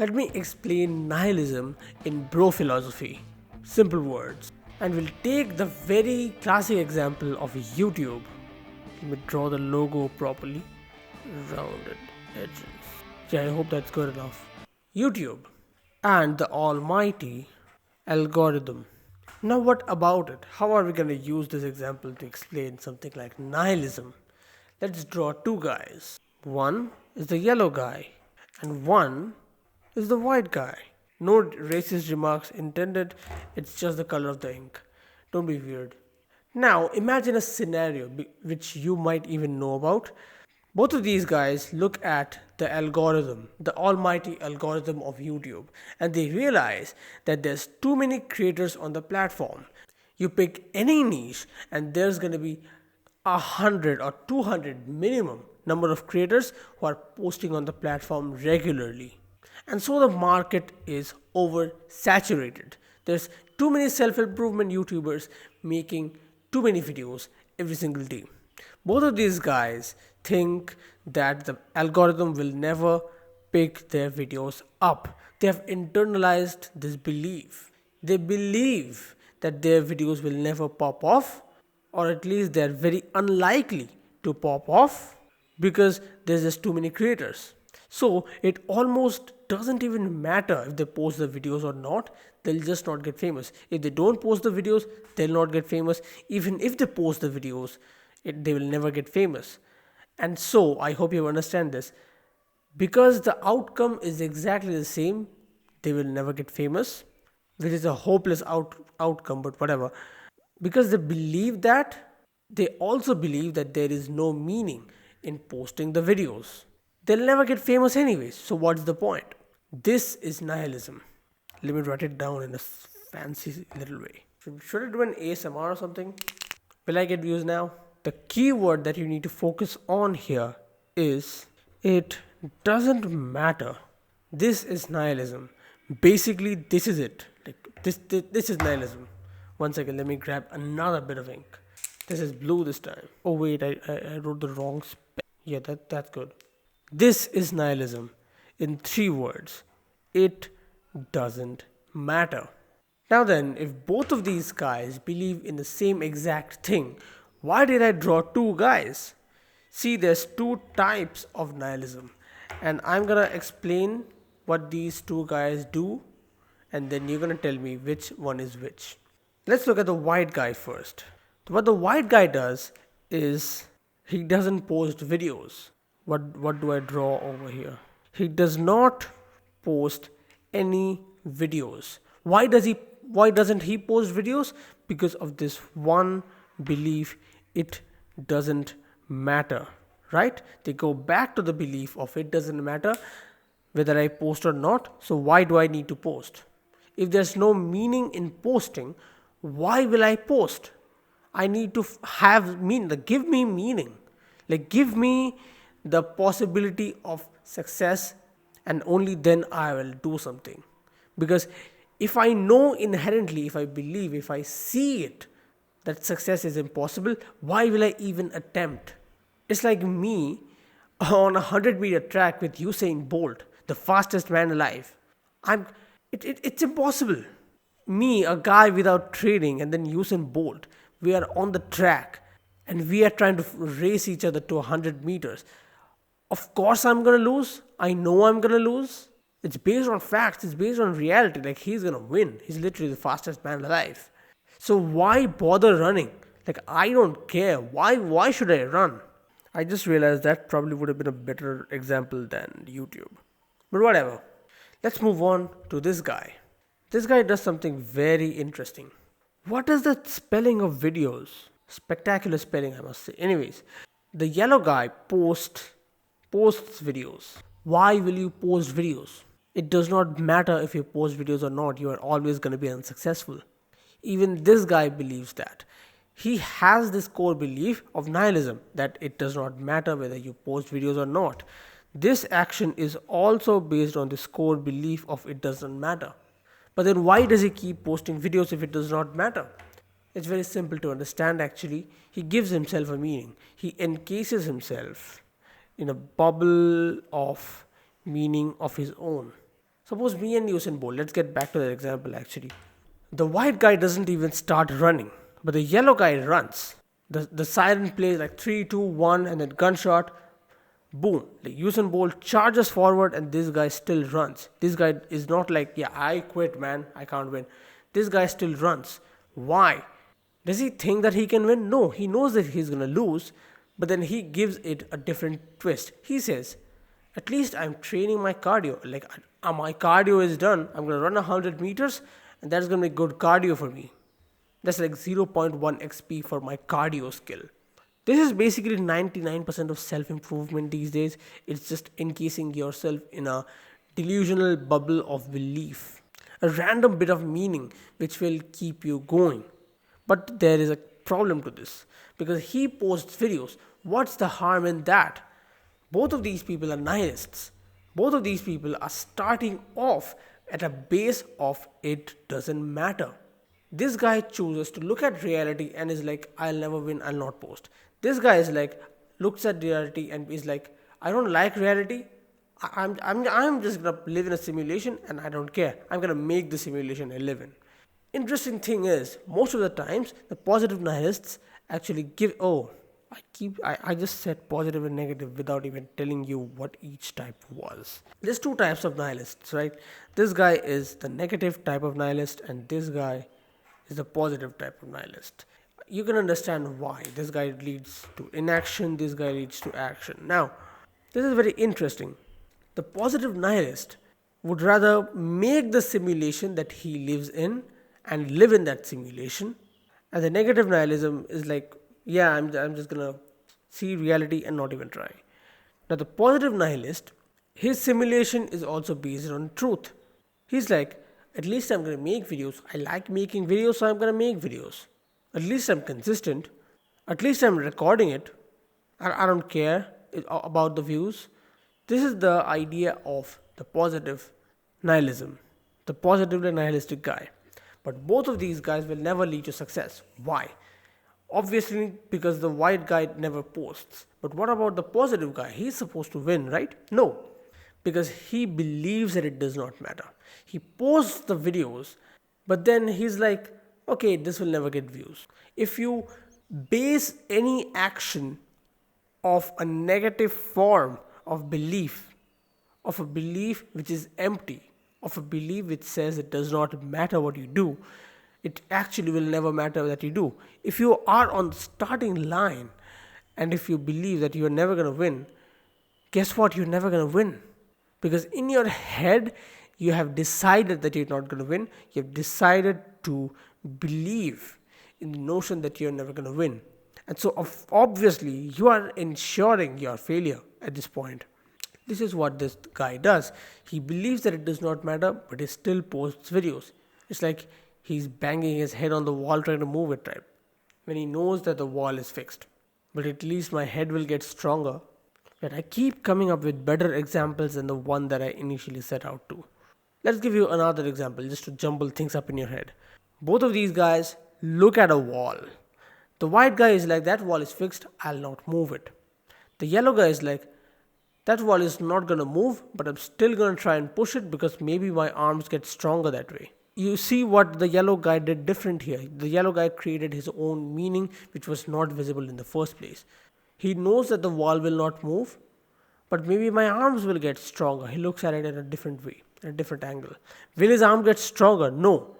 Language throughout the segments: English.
Let me explain nihilism in bro philosophy. Simple words. And we'll take the very classic example of YouTube. Let me draw the logo properly. Rounded edges. Yeah, I hope that's good enough. YouTube and the almighty algorithm. Now, what about it? How are we going to use this example to explain something like nihilism? Let's draw two guys. One is the yellow guy, and one is the white guy. No racist remarks intended, it's just the color of the ink. Don't be weird. Now, imagine a scenario which you might even know about. Both of these guys look at the algorithm, the almighty algorithm of YouTube, and they realize that there's too many creators on the platform. You pick any niche, and there's going to be 100 or 200 minimum number of creators who are posting on the platform regularly. And so the market is oversaturated. There's too many self-improvement YouTubers making too many videos every single day. Both of these guys think that the algorithm will never pick their videos up. They have internalized this belief. They believe that their videos will never pop off, or at least they're very unlikely to pop off because there's just too many creators. So it almost doesn't even matter if they post the videos or not, they'll just not get famous. If they don't post the videos, they'll not get famous. Even if they post the videos, they will never get famous. And so I hope you understand this. Because the outcome is exactly the same, they will never get famous, which is a hopeless outcome, but whatever. Because they believe that, they also believe that there is no meaning in posting the videos. They'll never get famous anyways, so what's the point? This is nihilism. Let me write it down in a fancy little way. Should I do an ASMR or something? Will I get views now? The key word that you need to focus on here is it doesn't matter. This is nihilism. Basically, this is it. This is nihilism. One second, let me grab another bit of ink. This is blue this time. Oh wait, I wrote the wrong spell. Yeah, that's good. This is nihilism. In 3 words. It doesn't matter. Now then, if both of these guys believe in the same exact thing, why did I draw 2 guys? See, there's 2 types of nihilism, and I'm gonna explain what these 2 guys do, and then you're gonna tell me which one is which. Let's look at the white guy first. What the white guy does is he doesn't post videos. What do I draw over here? He does not post any videos. Why doesn't he post videos? Because of this one belief, it doesn't matter, right? They go back to the belief of it doesn't matter whether I post or not, so why do I need to post? If there's no meaning in posting, why will I post? I need to have meaning. Give me meaning. Give me the possibility of success, and only then I will do something. Because if I know inherently, if I believe, if I see it, that success is impossible, why will I even attempt? It's like me on a 100-meter track with Usain Bolt, the fastest man alive. It's impossible. Me, a guy without training, and then Usain Bolt, we are on the track and we are trying to race each other to 100 meters. Of course I'm gonna lose. I know I'm gonna lose. It's based on facts, it's based on reality. He's gonna win. He's literally the fastest man alive. So why bother running? I don't care. Why should I run? I just realized that probably would have been a better example than YouTube. But whatever. Let's move on to this guy. This guy does something very interesting. What is the spelling of videos? Spectacular spelling, I must say. Anyways, the yellow guy posts videos. Why will you post videos? It does not matter if you post videos or not, you are always going to be unsuccessful. Even this guy believes that. He has this core belief of nihilism, that it does not matter whether you post videos or not. This action is also based on this core belief of it doesn't matter. But then why does he keep posting videos if it does not matter? It's very simple to understand actually. He gives himself a meaning. He encases himself in a bubble of meaning of his own. Suppose me and Usain Bolt, let's get back to that example actually. The white guy doesn't even start running, but the yellow guy runs. The siren plays like 3, 2, 1, and then gunshot. Boom. Like Usain Bolt charges forward and this guy still runs. This guy is not like, yeah, I quit, man, I can't win. This guy still runs. Why? Does he think that he can win? No, he knows that he's gonna lose, but then he gives it a different twist. He says, at least I'm training my cardio. Like, my cardio is done. I'm gonna run 100 meters, and that's gonna be good cardio for me. That's like 0.1 XP for my cardio skill. This is basically 99% of self improvement these days. It's just encasing yourself in a delusional bubble of belief, a random bit of meaning which will keep you going. But there is a problem to this because he posts videos. What's the harm in that? Both of these people are nihilists. Both of these people are starting off at a base of it doesn't matter. This guy chooses to look at reality and is like, I'll never win, I'll not post. This guy is like, looks at reality and is like, I don't like reality. I'm just gonna live in a simulation and I don't care. I'm gonna make the simulation I live in. Interesting thing is, most of the times, the positive nihilists actually give, I just said positive and negative without even telling you what each type was. There's two types of nihilists, right? This guy is the negative type of nihilist and this guy is the positive type of nihilist. You can understand why. This guy leads to inaction, this guy leads to action. Now, this is very interesting. The positive nihilist would rather make the simulation that he lives in and live in that simulation. And the negative nihilism is like, yeah, I'm just gonna see reality and not even try. Now, the positive nihilist, his simulation is also based on truth. He's like, at least I'm gonna make videos. I like making videos, so I'm gonna make videos. At least I'm consistent. At least I'm recording it. I don't care about the views. This is the idea of the positive nihilism, the positively nihilistic guy. But both of these guys will never lead to success. Why? Obviously, because the white guy never posts. But what about the positive guy? He's supposed to win, right? No, because he believes that it does not matter. He posts the videos, but then he's like, okay, this will never get views. If you base any action of a negative form of belief, of a belief which is empty, of a belief which says it does not matter what you do, it actually will never matter that you do. If you are on the starting line and if you believe that you are never going to win, guess what? You're never going to win. Because in your head, you have decided that you're not going to win. You have decided to believe in the notion that you're never going to win. And so obviously, you are ensuring your failure at this point. This is what this guy does. He believes that it does not matter, but he still posts videos. It's like he's banging his head on the wall trying to move it, right? When he knows that the wall is fixed. But at least my head will get stronger. And I keep coming up with better examples than the one that I initially set out to. Let's give you another example just to jumble things up in your head. Both of these guys look at a wall. The white guy is like, that wall is fixed, I'll not move it. The yellow guy is like, that wall is not going to move, but I'm still going to try and push it because maybe my arms get stronger that way. You see what the yellow guy did different here. The yellow guy created his own meaning which was not visible in the first place. He knows that the wall will not move, but maybe my arms will get stronger. He looks at it in a different way, in a different angle. Will his arm get stronger? No.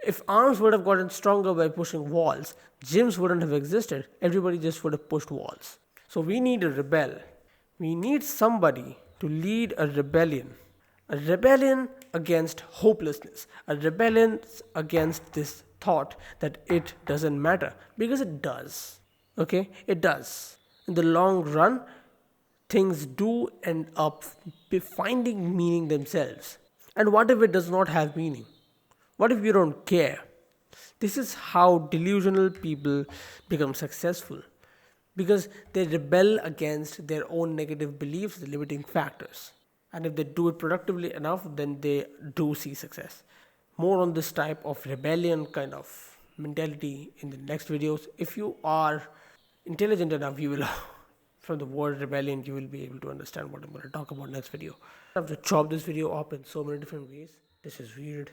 If arms would have gotten stronger by pushing walls, gyms wouldn't have existed. Everybody just would have pushed walls. So we need a rebel. We need somebody to lead a rebellion. A rebellion against hopelessness. A rebellion against this thought that it doesn't matter. Because it does. Okay? It does. In the long run, things do end up finding meaning themselves. And what if it does not have meaning? What if you don't care? This is how delusional people become successful. Because they rebel against their own negative beliefs, the limiting factors. And if they do it productively enough, then they do see success. More on this type of rebellion kind of mentality in the next videos. If you are intelligent enough, you will from the word rebellion, you will be able to understand what I'm going to talk about next video. I have to chop this video up in so many different ways. This is weird.